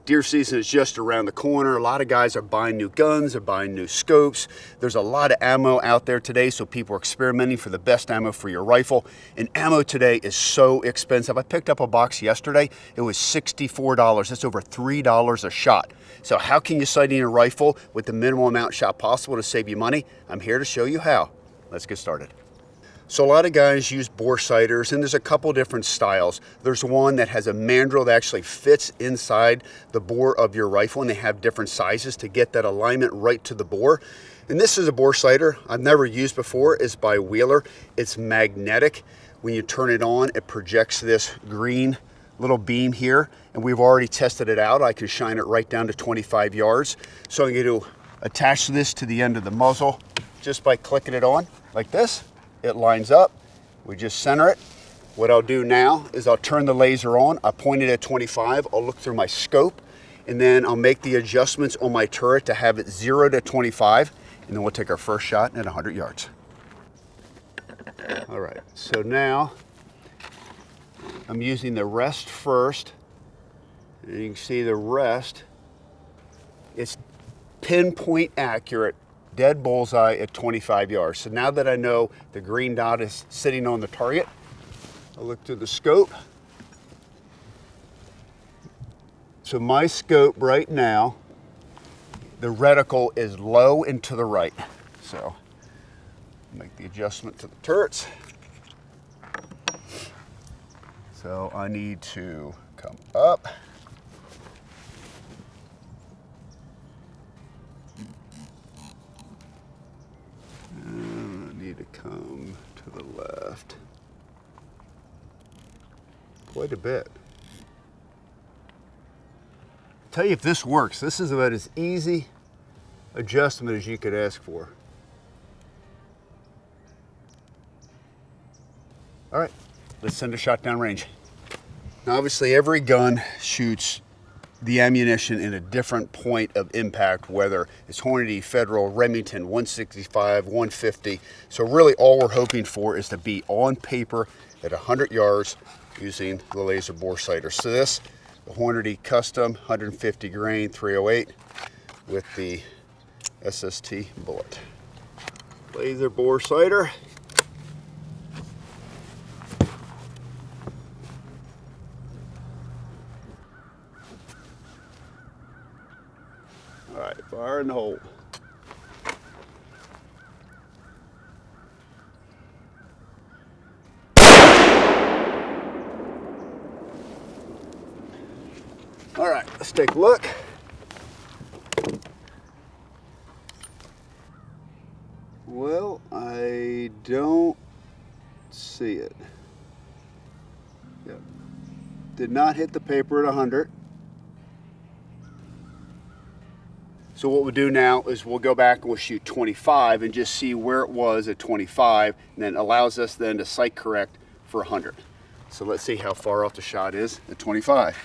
Deer season is just around the corner. A lot of guys are buying new guns, they're buying new scopes. There's a lot of ammo out there today, so people are experimenting for the best ammo for your rifle. And ammo today is so expensive. I picked up a box yesterday. It was $64. That's over $3 a shot. So how can you sight in your rifle with the minimal amount shot possible to save you money? I'm here to show you how. Let's get started. So a lot of guys use bore sighters, and there's a couple different styles. There's one that has a mandrel that actually fits inside the bore of your rifle, and they have different sizes to get that alignment right to the bore. And this is a bore sighter I've never used before. It's by Wheeler. It's magnetic. When you turn it on, it projects this green little beam here, and we've already tested it out. I can shine it right down to 25 yards. So I'm going to attach this to the end of the muzzle just by clicking it on like this. It lines up. We just center it. What I'll do now is I'll turn the laser on. I point it at 25. I'll look through my scope, and then I'll make the adjustments on my turret to have it 0 to 25, and then we'll take our first shot at 100 yards. All right, so now I'm using the rest first. And you can see the rest. It's pinpoint accurate, dead bullseye at 25 yards. So now that I know the green dot is sitting on the target, I'll look through the scope. So my scope right now, the reticle is low and to the right. So make the adjustment to the turrets. So I need to come up. To come to the left quite a bit. I'll tell you if this works. This is about as easy adjustment as you could ask for. All right, let's send a shot down range. Now obviously every gun shoots the ammunition in a different point of impact, whether it's Hornady, Federal, Remington, 165, 150. So really all we're hoping for is to be on paper at 100 yards using the laser bore sighter. So this, the Hornady Custom 150 grain 308 with the SST bullet. Laser bore sighter. All right, fire and hold. All right, let's take a look. Well, I don't see it. Yep. Did not hit the paper at 100. So what we'll do now is we'll go back and we'll shoot 25 and just see where it was at 25, and then allows us then to sight correct for 100. So let's see how far off the shot is at 25.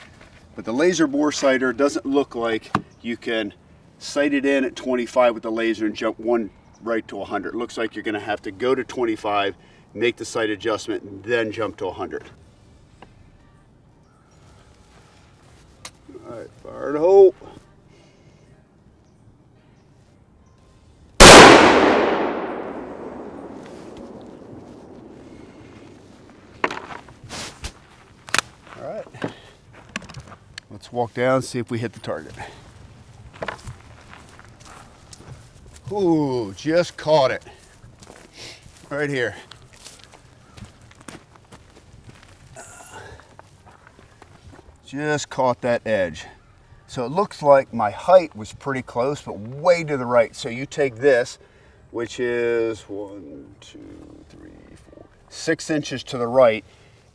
But the laser bore sighter doesn't look like you can sight it in at 25 with the laser and jump one right to 100. It looks like you're gonna have to go to 25, make the sight adjustment, and then jump to 100. All right, fire and hold. All right, let's walk down and see if we hit the target. Ooh, just caught it. Right here. Just caught that edge. So it looks like my height was pretty close, but way to the right. So you take this, which is 1, 2, 3, 4, 6 inches to the right.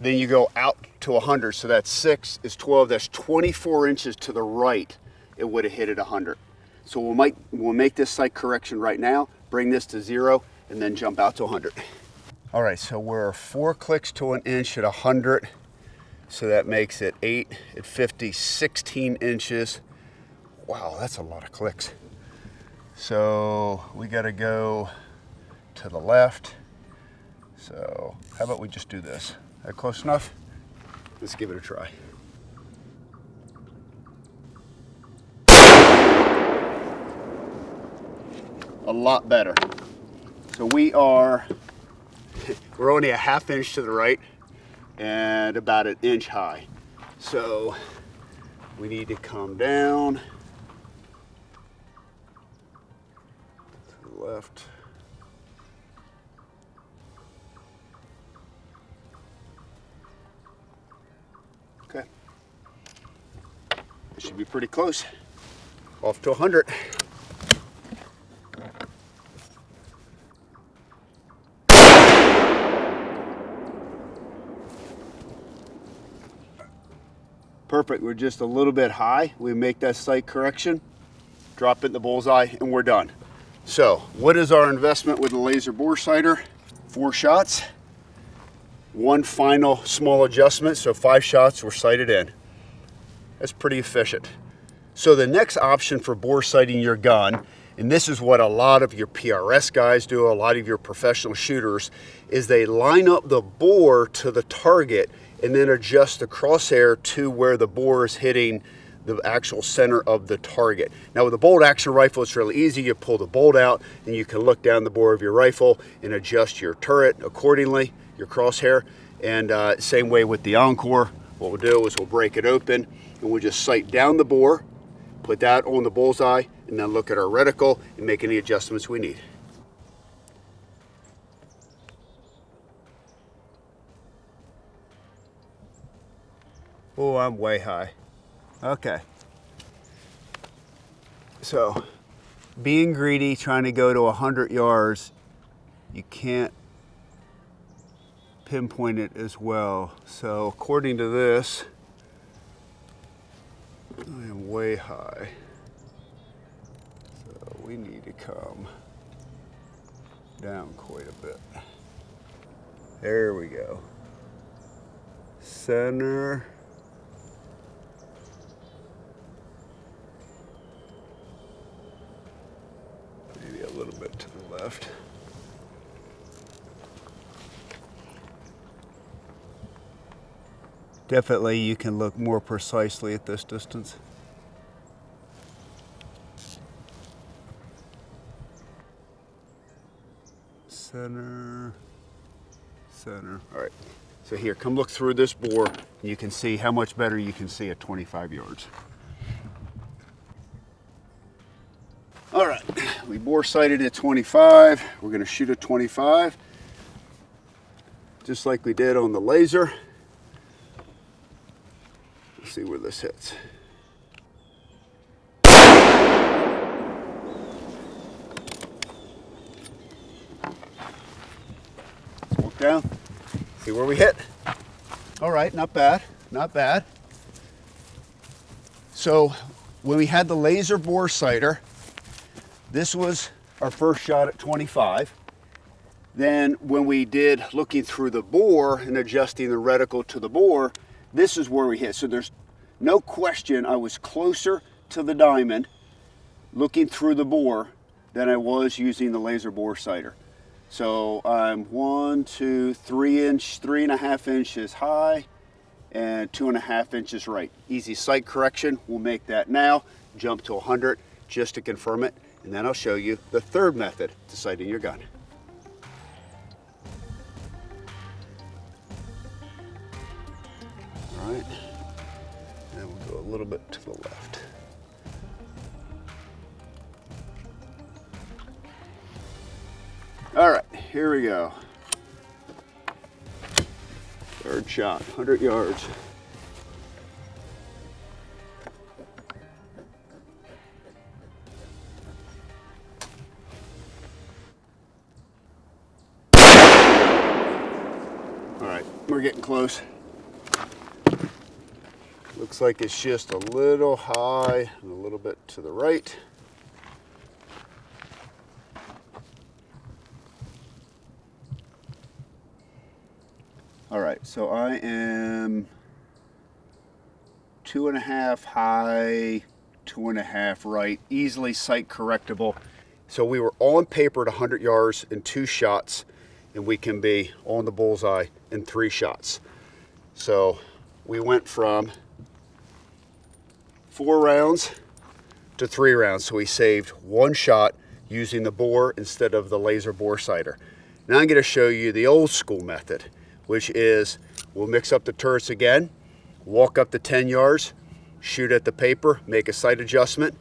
Then you go out to 100, so that's 6 is 12, that's 24 inches to the right, it would have hit at 100. So we'll make this sight correction right now, bring this to 0, and then jump out to 100. All right, so we're 4 clicks to an inch at 100, so that makes it 8 at 50, 16 inches. Wow, that's a lot of clicks. So we gotta go to the left. So how about we just do this? That close enough? Let's give it a try. a lot better. So we're only a ½ inch to the right and about an inch high. So we need to come down to the left. Okay. It should be pretty close. Off to 100. Perfect, we're just a little bit high. We make that sight correction, drop it in the bullseye, and we're done. So, what is our investment with the laser bore sighter? 4 shots, 1 final small adjustment, so 5 shots were sighted in. That's pretty efficient. So the next option for bore sighting your gun, and this is what a lot of your PRS guys do, a lot of your professional shooters, is they line up the bore to the target and then adjust the crosshair to where the bore is hitting the actual center of the target. Now with a bolt action rifle, it's really easy. You pull the bolt out and you can look down the bore of your rifle and adjust your turret accordingly, your crosshair. And same way with the Encore. What we'll do is we'll break it open and we'll just sight down the bore, put that on the bullseye, and then look at our reticle and make any adjustments we need. Oh, I'm way high. Okay. So, being greedy, trying to go to 100 yards, you can't pinpoint it as well. So, according to this, I am way high. So, we need to come down quite a bit. There we go. Center. Maybe a little bit to the left. Definitely you can look more precisely at this distance. Center, center. All right, so here, come look through this bore and you can see how much better you can see at 25 yards. All right, we bore sighted at 25. We're gonna shoot at 25, just like we did on the laser. Let's see where this hits. Let's walk down, see where we hit. All right, not bad, not bad. So when we had the laser bore sighter, this was our first shot at 25. Then when we did looking through the bore and adjusting the reticle to the bore, this is where we hit. So there's no question I was closer to the diamond looking through the bore than I was using the laser bore sighter. So I'm 1, 2, 3.5 inches high and 2.5 inches right. Easy sight correction. We'll make that now. Jump to 100 just to confirm it. And then I'll show you the third method to sighting your gun. All right, and we'll go a little bit to the left. All right, here we go. Third shot, 100 yards. All right, we're getting close. Looks like it's just a little high and a little bit to the right. All right, so I am 2.5 high, 2.5 right, easily sight correctable. So we were on paper at 100 yards in 2 shots, and we can be on the bullseye in 3 shots. So we went from 4 rounds to 3 rounds. So we saved 1 shot, using the bore instead of the laser bore sighter. Now I'm going to show you the old school method, which is we'll mix up the turrets again, walk up to 10 yards, shoot at the paper, make a sight adjustment,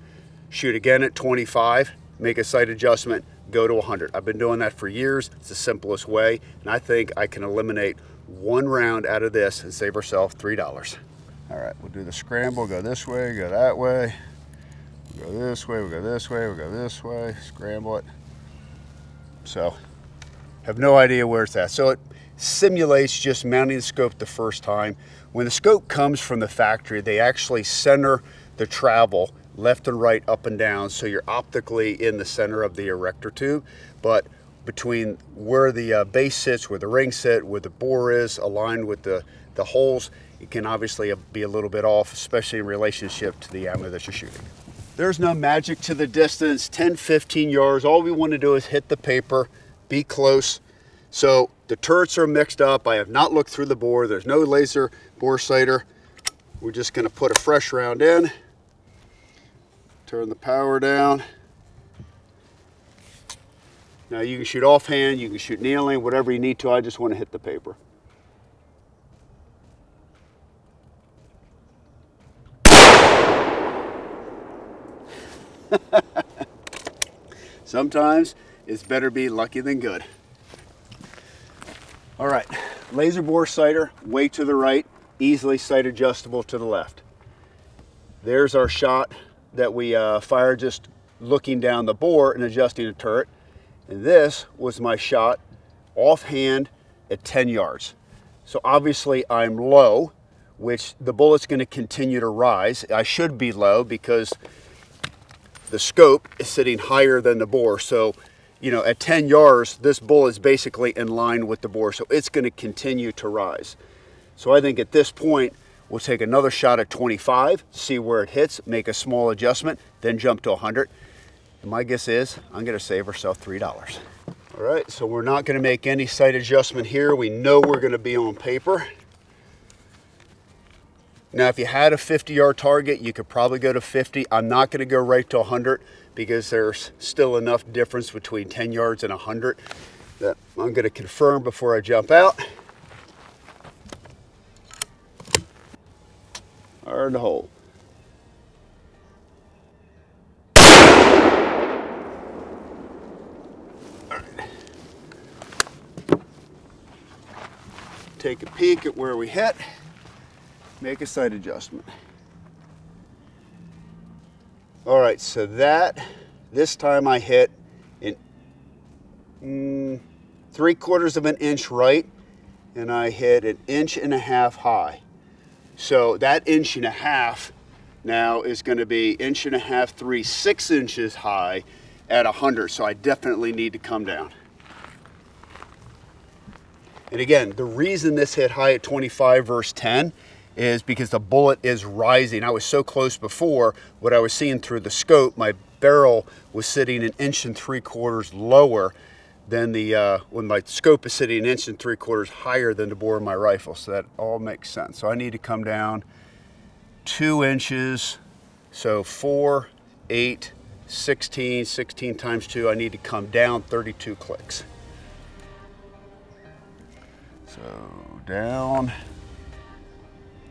shoot again at 25, make a sight adjustment, go to 100. I've been doing that for years. It's the simplest way, and I think I can eliminate one round out of this and save ourselves $3. All right, we'll do the scramble, go this way, go that way, we'll go this way, we'll go this way, we'll go this way, scramble it. So, have no idea where it's at. So it simulates just mounting the scope the first time. When the scope comes from the factory, they actually center the travel left and right, up and down, so you're optically in the center of the erector tube. But between where the base sits, where the ring sit, where the bore is, aligned with the holes, it can obviously be a little bit off, especially in relationship to the ammo that you're shooting. There's no magic to the distance, 10, 15 yards. All we want to do is hit the paper, be close. So the turrets are mixed up. I have not looked through the bore. There's no laser bore sighter. We're just going to put a fresh round in. Turn the power down. Now you can shoot offhand, you can shoot kneeling, whatever you need to. I just want to hit the paper. Sometimes it's better be lucky than good. All right, laser bore sighter, way to the right, easily sight adjustable to the left. There's our shot that we fired just looking down the bore and adjusting the turret. And this was my shot offhand at 10 yards. So obviously I'm low, which the bullet's going to continue to rise. I should be low because the scope is sitting higher than the bore. So, you know, at 10 yards, this bullet is basically in line with the bore. So it's going to continue to rise. So I think at this point, we'll take another shot at 25, see where it hits, make a small adjustment, then jump to 100. And my guess is I'm going to save ourselves $3. All right, so we're not going to make any sight adjustment here. We know we're going to be on paper. Now, if you had a 50-yard target, you could probably go to 50. I'm not going to go right to 100 because there's still enough difference between 10 yards and 100 that I'm going to confirm before I jump out. Fire in the hole. All right. Take a peek at where we hit. Make a sight adjustment. All right, so this time I hit in 3/4 of an inch right, and I hit 1.5 inches high. So that 1.5 inches now is going to be 1.5 inches, 3, 6 inches high at 100. So I definitely need to come down. And again, the reason this hit high at 25 versus 10 is because the bullet is rising. I was so close before, what I was seeing through the scope, my barrel was sitting 1.75 inches lower than the, when my scope is sitting 1.75 inches higher than the bore of my rifle. So that all makes sense. So I need to come down 2 inches. So 4, 8, 16, 16 times 2, I need to come down 32 clicks. So down.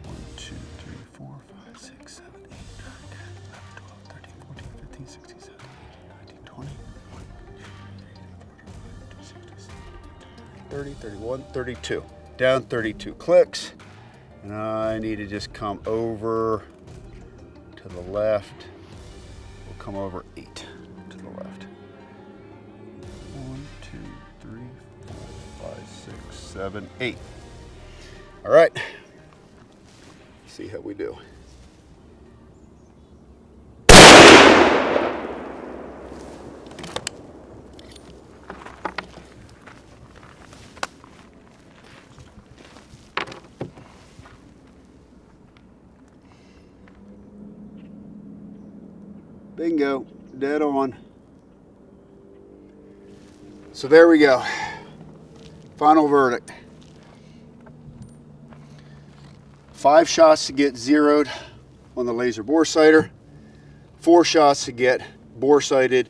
1, 2, 3, 4, 5, 6, 7, 8, 9, 10, 11, 12, 13, 14, 15, 16, 17, 18, 19, 20, 30, 31, 32. Down 32 clicks. And I need to just come over to the left. We'll come over 8 to the left. 1, 2, 3, 4, 5, 6, 7, 8. All right. See how we do. Bingo, dead on. So there we go. Final verdict. 5 shots to get zeroed on the laser bore sighter, 4 shots to get bore sighted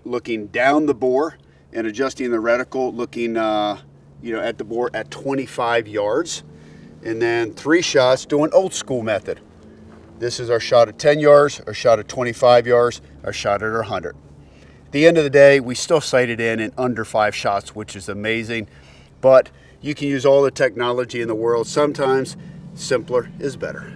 looking down the bore and adjusting the reticle, looking at the bore at 25 yards. And then 3 shots doing old school method. This is our shot at 10 yards, our shot at 25 yards, our shot at 100. At the end of the day, we still sighted in under 5 shots, which is amazing. But you can use all the technology in the world. Sometimes simpler is better.